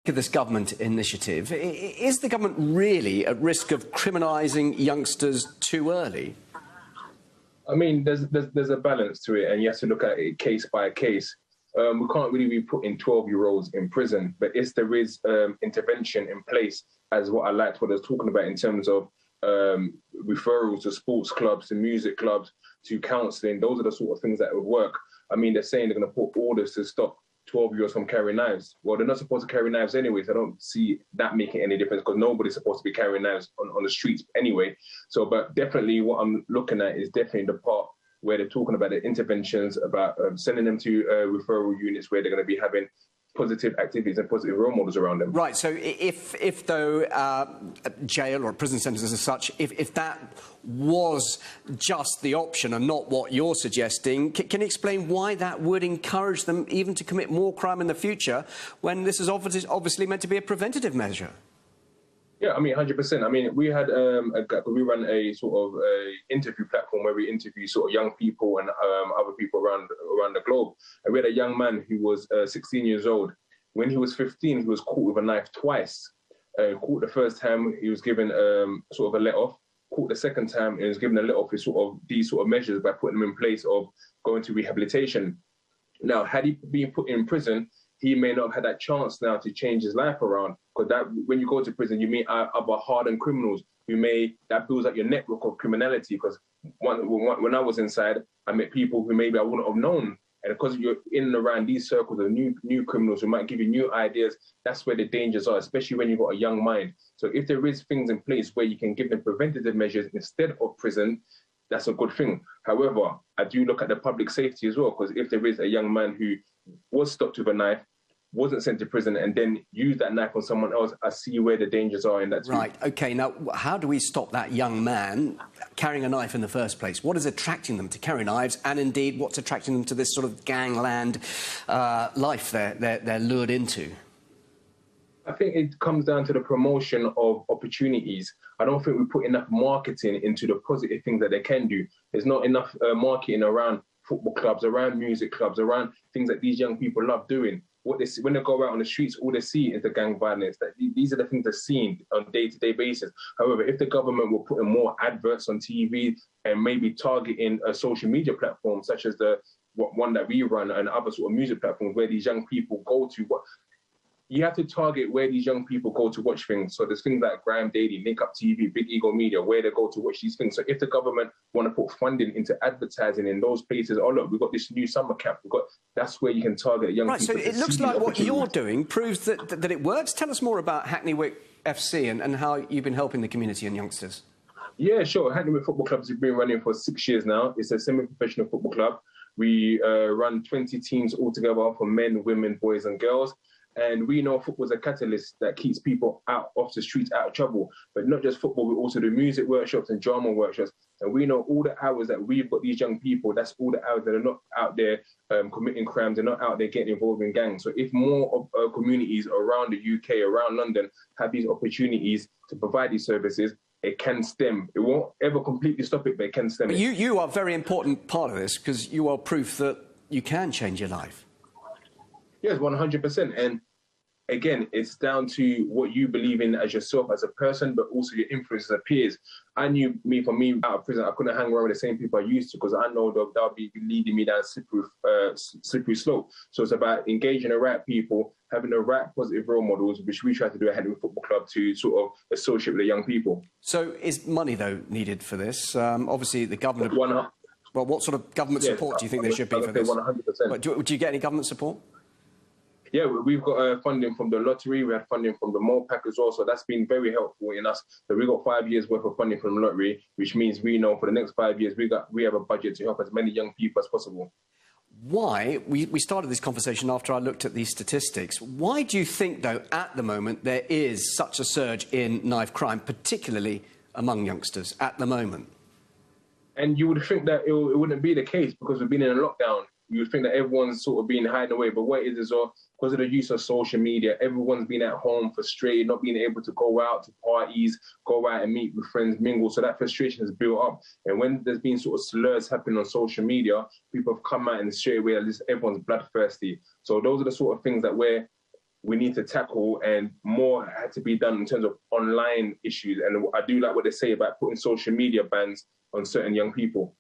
Of this government initiative, is the government really at risk of criminalising youngsters too early? I mean, there's a balance to it, and you have to look at it case by case. We can't really be putting 12-year-olds in prison, but if there is intervention in place, as what I liked what I was talking about in terms of referrals to sports clubs, to music clubs, to counselling, those are the sort of things that would work. I mean, they're saying they're going to put orders to stop 12-year-olds from carrying knives. Well, they're not supposed to carry knives anyways. I don't see that making any difference because nobody's supposed to be carrying knives on the streets anyway. So, but definitely what I'm looking at is definitely the part where they're talking about the interventions, about sending them to referral units where they're going to be having positive activities and positive role models around them. Right, so if though jail or prison sentences as such, if that was just the option and not what you're suggesting, can you explain why that would encourage them even to commit more crime in the future when this is obviously meant to be a preventative measure? Yeah, I mean, 100%. I mean, we had we run a sort of interview platform where we interview sort of young people and other people around the globe. And we had a young man who was 16 years old. When he was 15, he was caught with a knife twice. Caught the first time, he was given sort of a let off. Caught the second time, he was given a let off with sort of these sort of measures by putting him in place of going to rehabilitation. Now, had he been put in prison, he may not have had that chance now to change his life around. Because that, when you go to prison, you meet other hardened criminals that builds up your network of criminality. Because when I was inside, I met people who maybe I wouldn't have known. And because you're in and around these circles of new criminals who might give you new ideas, that's where the dangers are, especially when you've got a young mind. So if there is things in place where you can give them preventative measures instead of prison, that's a good thing. However, I do look at the public safety as well, because if there is a young man who was stopped with a knife, wasn't sent to prison, and then used that knife on someone else, I see where the dangers are in that too. Right, OK. Now, how do we stop that young man carrying a knife in the first place? What is attracting them to carry knives, and indeed, what's attracting them to this sort of gangland life they're lured into? I think it comes down to the promotion of opportunities. I don't think we put enough marketing into the positive things that they can do. There's not enough marketing around football clubs, around music clubs, around things that these young people love doing. What they see, when they go out on the streets, all they see is the gang violence. That these are the things they're seeing on a day-to-day basis. However, if the government were putting more adverts on TV and maybe targeting social media platforms such as the one that we run and other sort of music platforms where these young people go to, you have to target where these young people go to watch things. So there's things like Grime Daily, Link Up TV, Big Ego Media, where they go to watch these things. So if the government want to put funding into advertising in those places, oh look, we've got this new summer camp, that's where you can target young people. Right, so it looks like what you're doing proves that it works. Tell us more about Hackney Wick FC and how you've been helping the community and youngsters. Yeah, sure. Hackney Wick Football Club has been running for 6 years now. It's a semi-professional football club. We run 20 teams altogether for men, women, boys and girls. And we know football is a catalyst that keeps people out off the streets, out of trouble. But not just football, we also do music workshops and drama workshops. And we know all the hours that we've got these young people, that's all the hours that are not out there committing crimes, they're not out there getting involved in gangs. So if more of communities around the UK, around London, have these opportunities to provide these services, it can stem. It won't ever completely stop it, but it can stem. But you are a very important part of this because you are proof that you can change your life. Yes, 100%. And again, it's down to what you believe in as yourself, as a person, but also your influence as peers. I knew for me, out of prison, I couldn't hang around with the same people I used to because I know they'll be leading me down a slippery slope. So it's about engaging the right people, having the right positive role models, which we try to do at Hackney Football Club to sort of associate with the young people. So is money, though, needed for this? Obviously, the government... Well, what sort of government support do you think there should be for this? 100%. Do you get any government support? Yeah, we've got funding from the lottery. We had funding from the MOPAC as well. So that's been very helpful in us. So we've got 5 years worth of funding from the lottery, which means we know for the next 5 years, we have a budget to help as many young people as possible. Why, we started this conversation after I looked at these statistics. Why do you think, though, at the moment, there is such a surge in knife crime, particularly among youngsters at the moment? And you would think that it wouldn't be the case because we've been in a lockdown. You would think that everyone's sort of been hiding away. But what it is because of the use of social media, everyone's been at home frustrated, not being able to go out to parties, go out and meet with friends, mingle. So that frustration has built up. And when there's been sort of slurs happening on social media, people have come out and straight away, everyone's bloodthirsty. So those are the sort of things that we're we need to tackle, and more had to be done in terms of online issues. And I do like what they say about putting social media bans on certain young people.